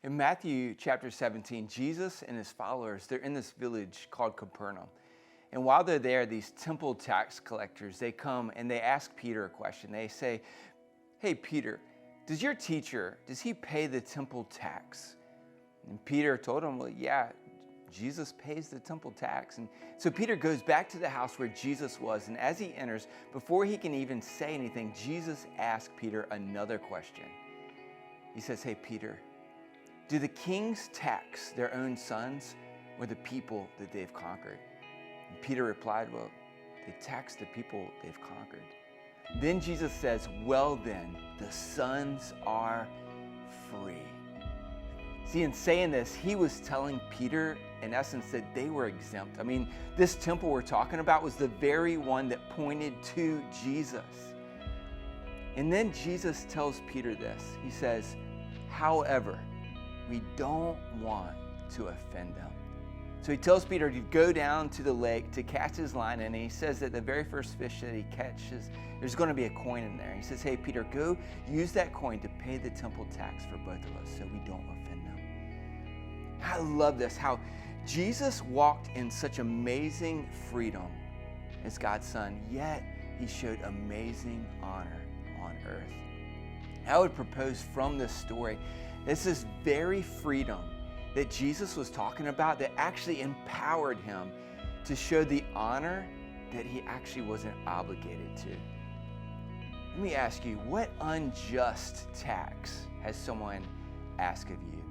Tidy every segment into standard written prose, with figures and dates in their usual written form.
In Matthew chapter 17, Jesus and his followers, they're in this village called Capernaum. And while they're there, these temple tax collectors, they come and they ask Peter a question. They say, "Hey, Peter, does your teacher, does he pay the temple tax?" And Peter told him, "Well, yeah, Jesus pays the temple tax." And so Peter goes back to the house where Jesus was. And as he enters, before he can even say anything, Jesus asks Peter another question. He says, "Hey, Peter, do the kings tax their own sons or the people that they've conquered?" And Peter replied, "Well, they tax the people they've conquered." Then Jesus says, "Well then, the sons are free." See, in saying this, he was telling Peter, in essence, that they were exempt. I mean, this temple we're talking about was the very one that pointed to Jesus. And then Jesus tells Peter this. He says, "However, we don't want to offend them." So he tells Peter to go down to the lake to catch his line, and he says that the very first fish that he catches, there's going to be a coin in there. He says, "Hey, Peter, go use that coin to pay the temple tax for both of us so we don't offend them." I love this, how Jesus walked in such amazing freedom as God's Son, yet he showed amazing honor on earth. I would propose from this story, this is very freedom that Jesus was talking about that actually empowered him to show the honor that he actually wasn't obligated to. Let me ask you, what unjust tax has someone asked of you,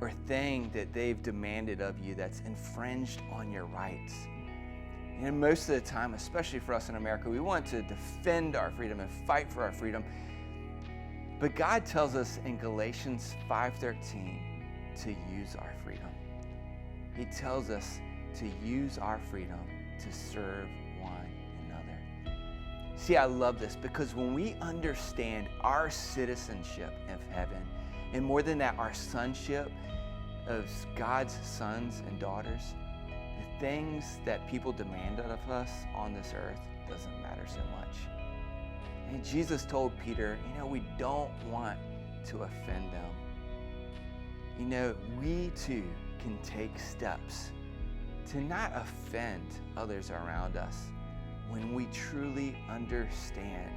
or thing that they've demanded of you that's infringed on your rights? And most of the time, especially for us in America, we want to defend our freedom and fight for our freedom. But God tells us in Galatians 5:13 to use our freedom. He tells us to use our freedom to serve one another. See, I love this because when we understand our citizenship of heaven, and more than that, our sonship as God's sons and daughters, the things that people demand out of us on this earth doesn't matter so much. And Jesus told Peter, we don't want to offend them. We too can take steps to not offend others around us when we truly understand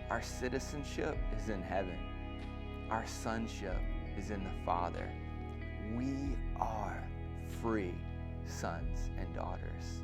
our citizenship is in heaven. Our sonship is in the Father. We are free sons and daughters.